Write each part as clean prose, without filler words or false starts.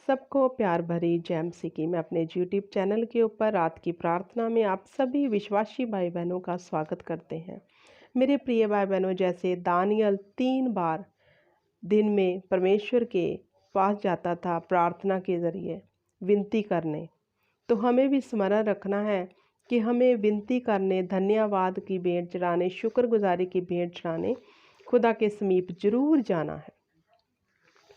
सबको प्यार भरी जय मसीह की। मैं अपने यूट्यूब चैनल के ऊपर रात की प्रार्थना में आप सभी विश्वासी भाई बहनों का स्वागत करते हैं। मेरे प्रिय भाई बहनों, जैसे दानियल 3 बार दिन में परमेश्वर के पास जाता था प्रार्थना के ज़रिए विनती करने, तो हमें भी स्मरण रखना है कि हमें विनती करने, धन्यवाद की भेंट चढ़ाने, शुक्रगुजारी की भेंट चढ़ाने खुदा के समीप जरूर जाना है।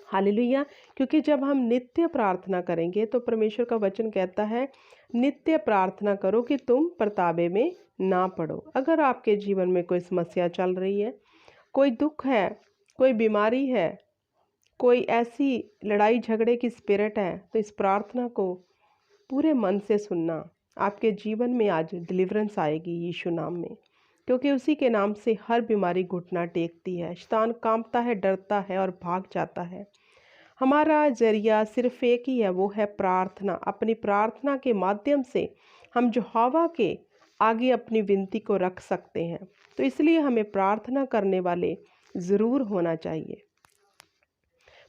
हालेलुया। क्योंकि जब हम नित्य प्रार्थना करेंगे तो परमेश्वर का वचन कहता है, नित्य प्रार्थना करो कि तुम प्रताबे में ना पड़ो। अगर आपके जीवन में कोई समस्या चल रही है, कोई दुख है, कोई बीमारी है, कोई ऐसी लड़ाई झगड़े की स्पिरिट है, तो इस प्रार्थना को पूरे मन से सुनना। आपके जीवन में आज डिलीवरेंस आएगी यीशु नाम में, क्योंकि उसी के नाम से हर बीमारी घुटना टेकती है, शैतान कांपता है, डरता है और भाग जाता है। हमारा जरिया सिर्फ एक ही है, वो है प्रार्थना। अपनी प्रार्थना के माध्यम से हम यहोवा के आगे अपनी विनती को रख सकते हैं। तो इसलिए हमें प्रार्थना करने वाले ज़रूर होना चाहिए।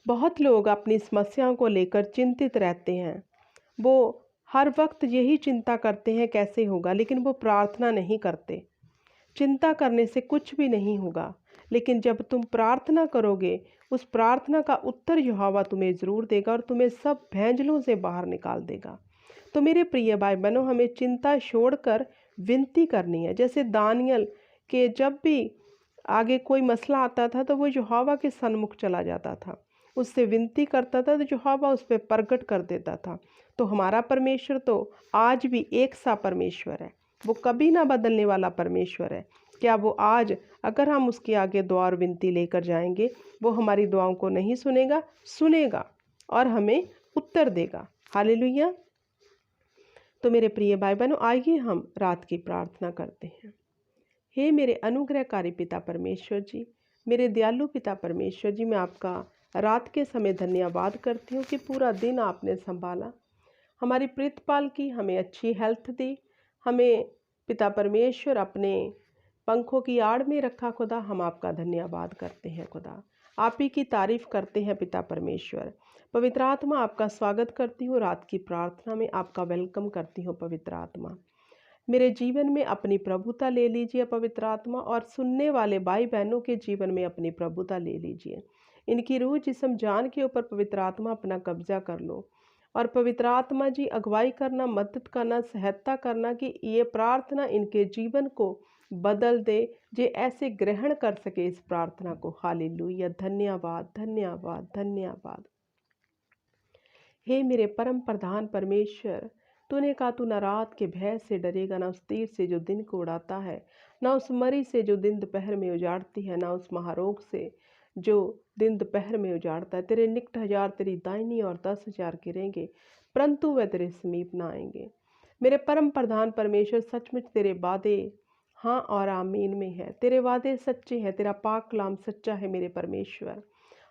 बहुत लोग अपनी समस्याओं को लेकर चिंतित रहते हैं। वो हर वक्त यही चिंता करते हैं कैसे होगा, लेकिन वो प्रार्थना नहीं करते। चिंता करने से कुछ भी नहीं होगा, लेकिन जब तुम प्रार्थना करोगे, उस प्रार्थना का उत्तर यहोवा तुम्हें ज़रूर देगा और तुम्हें सब भैंजलों से बाहर निकाल देगा। तो मेरे प्रिय भाई बहनों, हमें चिंता छोड़कर विनती करनी है। जैसे दानियल के जब भी आगे कोई मसला आता था तो वो यहोवा के सन्मुख चला जाता था, उससे विनती करता था, तो यहोवा उस पर प्रगट कर देता था। तो हमारा परमेश्वर तो आज भी एक सा परमेश्वर है, वो कभी ना बदलने वाला परमेश्वर है। क्या वो आज अगर हम उसके आगे दुआ और विनती लेकर जाएंगे, वो हमारी दुआओं को नहीं सुनेगा? सुनेगा और हमें उत्तर देगा। हालेलुया। तो मेरे प्रिय भाई बहनों, आइए हम रात की प्रार्थना करते हैं। हे मेरे अनुग्रहकारी पिता परमेश्वर जी, मेरे दयालु पिता परमेश्वर जी, मैं आपका रात के समय धन्यवाद करती हूँ कि पूरा दिन आपने संभाला, हमारी प्रीतपाल की, हमें अच्छी हेल्थ दी, हमें पिता परमेश्वर अपने पंखों की आड़ में रखा। खुदा, हम आपका धन्यवाद करते हैं। खुदा, आप ही की तारीफ करते हैं। पिता परमेश्वर, पवित्र आत्मा, आपका स्वागत करती हूँ रात की प्रार्थना में, आपका वेलकम करती हूँ। पवित्र आत्मा, मेरे जीवन में अपनी प्रभुता ले लीजिए पवित्र आत्मा, और सुनने वाले भाई बहनों के जीवन में अपनी प्रभुता ले लीजिए। इनकी रूह जिस्म जान के ऊपर पवित्र आत्मा अपना कब्जा कर लो, और पवित्र आत्मा जी अगुवाई करना, मदद करना, सहायता करना कि ये प्रार्थना इनके जीवन को बदल दे, जे ऐसे ग्रहण कर सके इस प्रार्थना को। हालेलुया। धन्यवाद, धन्यवाद, धन्यवाद। हे मेरे परम प्रधान परमेश्वर, तूने कहा तू न रात के भय से डरेगा, ना उस तीर से जो दिन को उड़ाता है, ना उस मरी से जो दिन दोपहर में उजाड़ती है, ना उस महारोग से जो दिन दोपहर में उजाड़ता है। तेरे निकट 1000 तेरी दाहिनी और 10,000 गिरेंगे, परंतु वह तेरे समीप ना आएंगे। मेरे परम प्रधान परमेश्वर, सचमुच तेरे वादे हाँ और आमीन में है। तेरे वादे सच्चे हैं, तेरा पाक कलाम सच्चा है। मेरे परमेश्वर,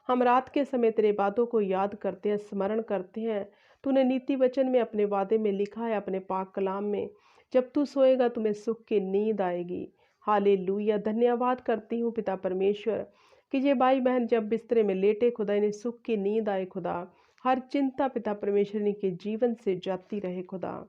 हम रात के समय तेरे वादों को याद करते हैं, स्मरण करते हैं। तूने नीति वचन में अपने वादे में लिखा है, अपने पाक कलाम में, जब तू सोएगा तुम्हें सुख की नींद आएगी। हालेलुया। धन्यवाद करती हूँ पिता परमेश्वर कि ये भाई बहन जब बिस्तरे में लेटे, खुदा इन्हें सुख की नींद आए। खुदा, हर चिंता पिता परमेश्वर इनके जीवन से जाती रहे खुदा,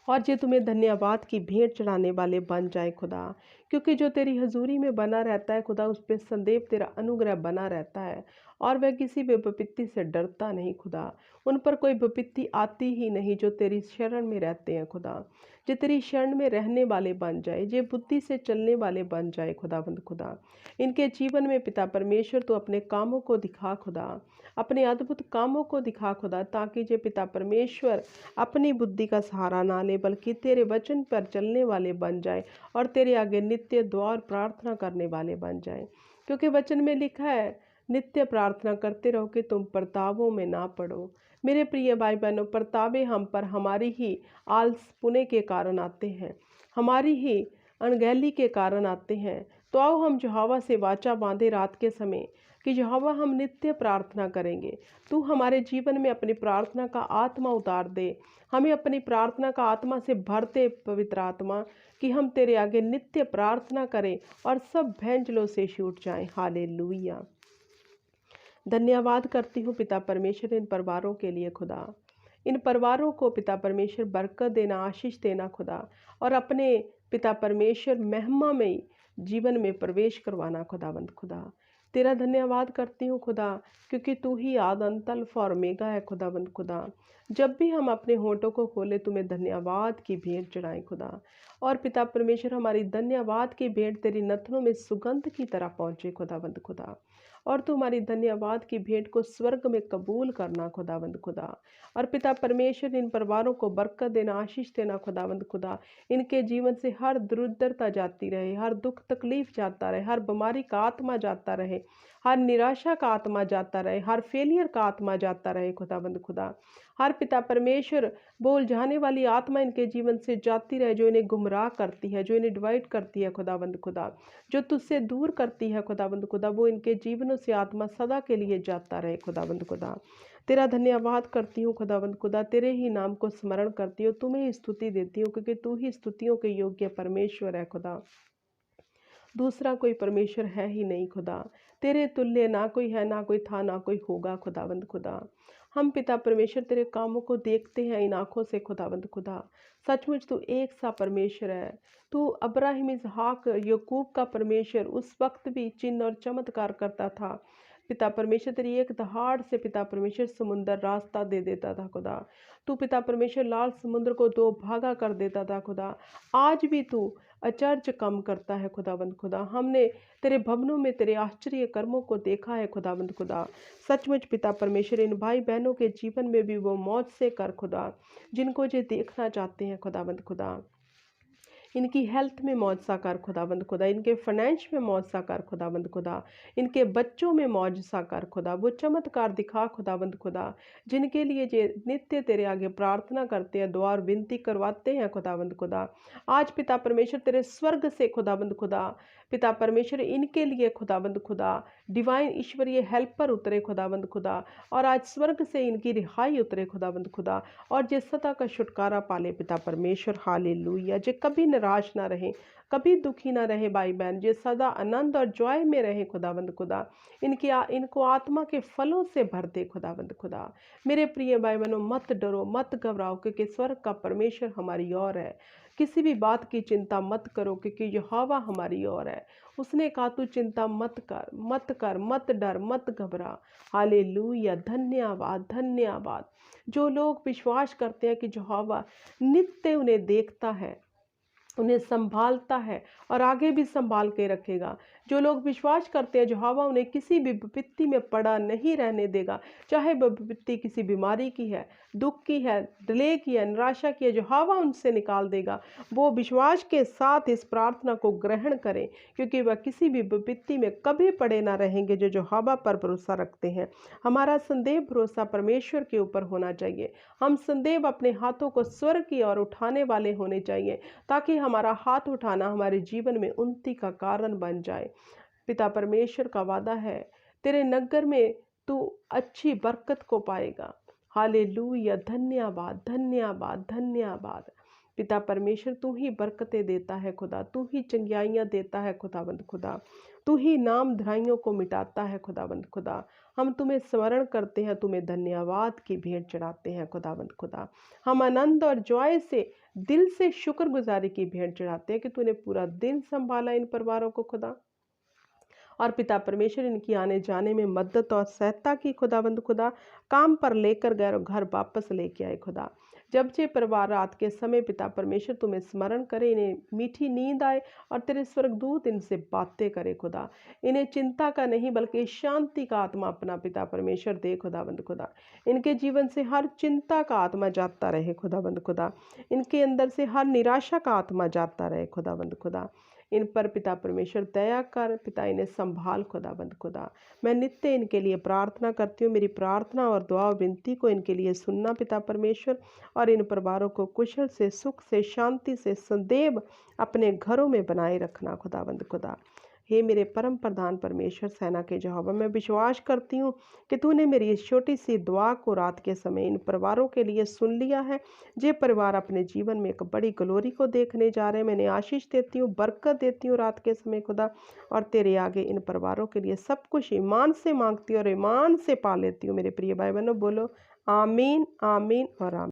और ये तुम्हें धन्यवाद की भेंट चढ़ाने वाले बन जाए खुदा। क्योंकि जो तेरी हजूरी में बना रहता है खुदा, उस पर संदेव तेरा अनुग्रह बना रहता है, और वह किसी भी विपत्ति से डरता नहीं खुदा। उन पर कोई विपत्ति आती ही नहीं जो तेरी शरण में रहते हैं खुदा। जो तेरी शरण में रहने वाले बन जाए, जे बुद्धि से चलने वाले बन जाए खुदावंद खुदा। इनके जीवन में पिता परमेश्वर तो अपने कामों को दिखा खुदा, अपने अद्भुत कामों को दिखा खुदा, ताकि जे पिता परमेश्वर अपनी बुद्धि का सहारा ना ले, बल्कि तेरे वचन पर चलने वाले बन जाए, और तेरे आगे नित्य दुआ और प्रार्थना करने वाले बन जाए। क्योंकि वचन में लिखा है, नित्य प्रार्थना करते रहो कि तुम प्रतापों में ना पड़ो। मेरे प्रिय भाई बहनों, प्रतापे हम पर हमारी ही आलस पुणे के कारण आते हैं, हमारी ही अनगहली के कारण आते हैं। तो आओ हम यहोवा से वाचा बांधे रात के समय कि यहोवा, हम नित्य प्रार्थना करेंगे। तू हमारे जीवन में अपनी प्रार्थना का आत्मा उतार दे, हमें अपनी प्रार्थना का आत्मा से भर दे पवित्र आत्मा, कि हम तेरे आगे नित्य प्रार्थना करें और सब भैंजलों से छूट जाएं। हालेलुया। धन्यवाद करती हूँ पिता परमेश्वर इन परिवारों के लिए खुदा। इन परिवारों को पिता परमेश्वर बरकत देना, आशीष देना खुदा, और अपने पिता परमेश्वर महिमामय जीवन में प्रवेश करवाना खुदावंद खुदा। तेरा धन्यवाद करती हूँ खुदा, क्योंकि तू ही आद अंत अल्फा और ओमेगा है खुदावंद खुदा। जब भी हम अपने होठों को खोले तुम्हें धन्यवाद की भेंट चढ़ाएं खुदा। और पिता परमेश्वर हमारी धन्यवाद की भेंट तेरी नथनों में सुगंध की तरह पहुँचे खुदावंद खुदा। और तू हमारी धन्यवाद की भेंट को स्वर्ग में कबूल करना खुदावंद खुदा। और पिता परमेश्वर इन परिवारों को बरकत देना, आशीष देना खुदावंद खुदा। इनके जीवन से हर दरिद्रता जाती रहे, हर दुख तकलीफ जाता रहे, हर बीमारी का आत्मा जाता रहे, हर निराशा का आत्मा जाता रहे, हर फेलियर का आत्मा जाता रहे खुदावंद खुदा। हर पिता परमेश्वर बोल जाने वाली आत्मा इनके जीवन से जाती रहे, जो इन्हें गुमराह करती है, जो इन्हें डिवाइड करती है खुदावंद खुदा, जो तुझसे दूर करती है खुदावंद खुदा, वो इनके जीवनों से आत्मा सदा के लिए जाता रहे खुदावंद खुदा। तेरा धन्यवाद करती हूँ खुदावंद खुदा, तेरे ही नाम को स्मरण करती हूँ, तुम्हें ही स्तुति देती हूँ, क्योंकि तू ही स्तुतियों के योग्य परमेश्वर है खुदा। दूसरा कोई परमेश्वर है ही नहीं खुदा। तेरे तुल्य ना कोई है, ना कोई था, ना कोई होगा खुदावंद खुदा। हम पिता परमेश्वर तेरे कामों को देखते हैं इन आँखों से खुदावंद खुदा। सचमुच तू एक सा परमेश्वर है। तू अब्राहिम, इसहाक, याकूब का परमेश्वर उस वक्त भी चिन्ह और चमत्कार करता था। पिता परमेश्वर तेरी एक दहाड़ से पिता परमेश्वर समुंदर रास्ता दे देता था खुदा। तू पिता परमेश्वर लाल समुद्र को दो भागा कर देता था खुदा। आज भी तू अचर्ज कम करता है खुदावंद खुदा। हमने तेरे भवनों में तेरे आश्चर्य कर्मों को देखा है खुदावंद खुदा। सचमुच पिता परमेश्वर इन भाई बहनों के जीवन में भी वो मौज से कर खुदा, जिनको ये देखना चाहते हैं खुदावंद खुदा। इनकी हेल्थ में मौज सा कर खुदावंद खुदा, इनके फाइनेंस में मौज सा कर खुदावंद खुदा, इनके बच्चों में मौज सा कर खुदा। वो चमत्कार दिखा खुदावंद खुदा, जिनके लिए ये नित्य तेरे आगे प्रार्थना करते हैं, दुआ और विनती करवाते हैं खुदावंद खुदा। आज पिता परमेश्वर तेरे स्वर्ग से खुदावंद खुदा, पिता परमेश्वर इनके लिए खुदावंद खुदा डिवाइन ईश्वरीय हेल्पर उतरे खुदावंद खुदा, और आज स्वर्ग से इनकी रिहाई उतरे खुदावंद खुदा, और जे सदा का छुटकारा पाले पिता परमेश्वर। हालेलुया। जे कभी निराश ना रहे, कभी दुखी ना रहे भाई बहन, जे सदा आनंद और जॉय में रहे खुदावंद खुदा। इनको आत्मा के फलों से भर दे खुदावंद खुदा। मेरे प्रिय भाई बहनों, मत डरो, मत घबराओ, क्योंकि स्वर्ग का परमेश्वर हमारी ओर है। किसी भी बात की चिंता मत करो, क्योंकि यहोवा हमारी ओर है। उसने कहा तू चिंता मत कर, मत कर, मत डर, मत घबरा। हालेलुया। धन्यवाद, धन्यवाद। जो लोग विश्वास करते हैं कि यहोवा नित्य उन्हें देखता है, उन्हें संभालता है और आगे भी संभाल के रखेगा। जो लोग विश्वास करते हैं यहोवा उन्हें किसी भी विपत्ति में पड़ा नहीं रहने देगा, चाहे वह विपत्ति किसी बीमारी की है, दुख की है, डिले की है, निराशा की है, यहोवा उनसे निकाल देगा। वो विश्वास के साथ इस प्रार्थना को ग्रहण करें, क्योंकि वह किसी भी विपत्ति में कभी पड़े ना रहेंगे जो यहोवा पर भरोसा रखते हैं। हमारा संदेह भरोसा परमेश्वर के ऊपर होना चाहिए। हम संदेह अपने हाथों को स्वर्ग की ओर उठाने वाले होने चाहिए, ताकि हमारा हाथ उठाना हमारे जीवन में उन्नति का कारण बन जाए। पिता परमेश्वर का वादा है, तेरे नगर में तू अच्छी बरकत को पाएगा। हालेलुया। धन्यवाद, धन्यवाद, धन्यवाद। पिता परमेश्वर तू ही बरकतें देता है खुदा, तू ही चंगियाइयाँ देता है खुदावंद खुदा, तू ही नाम धराइयों को मिटाता है खुदावंद खुदा। हम तुम्हें स्मरण करते हैं, तुम्हें धन्यवाद की भेंट चढ़ाते हैं खुदावंद खुदा। हम आनंद और जॉय से दिल से शुक्रगुजारी की भेंट चढ़ाते हैं कि तूने पूरा दिन संभाला इन परिवारों को खुदा। और पिता परमेश्वर इनकी आने जाने में मदद और सहायता की खुदावंद खुदा। काम पर लेकर गए और घर वापस लेके आए खुदा। जब ये परिवार रात के समय पिता परमेश्वर तुम्हें स्मरण करे, इन्हें मीठी नींद आए और तेरे स्वर्गदूत इनसे बातें करे खुदा। इन्हें चिंता का नहीं बल्कि शांति का आत्मा अपना पिता परमेश्वर दे खुदावंद खुदा। इनके जीवन से हर चिंता का आत्मा जाता रहे खुदावंद खुदा। इनके अंदर से हर निराशा का आत्मा जाता रहे खुदावंद खुदा। इन पर पिता परमेश्वर दया कर, पिता इन्हें संभाल खुदाबंद खुदा। मैं नित्य इनके लिए प्रार्थना करती हूँ। मेरी प्रार्थना और दुआ और विनती को इनके लिए सुनना पिता परमेश्वर, और इन परिवारों को कुशल से, सुख से, शांति से, सदैव अपने घरों में बनाए रखना खुदाबंद खुदा। हे मेरे परम प्रधान परमेश्वर सेना के यहोवा, मैं विश्वास करती हूँ कि तूने मेरी इस छोटी सी दुआ को रात के समय इन परिवारों के लिए सुन लिया है। जे परिवार अपने जीवन में एक बड़ी ग्लोरी को देखने जा रहे हैं, मैंने आशीष देती हूँ, बरकत देती हूँ रात के समय खुदा। और तेरे आगे इन परिवारों के लिए सब कुछ ईमान से मांगती हूँ और ईमान से पा लेती हूँ। मेरे प्रिय भाई बहनों, बोलो आमीन, आमीन और आमीन।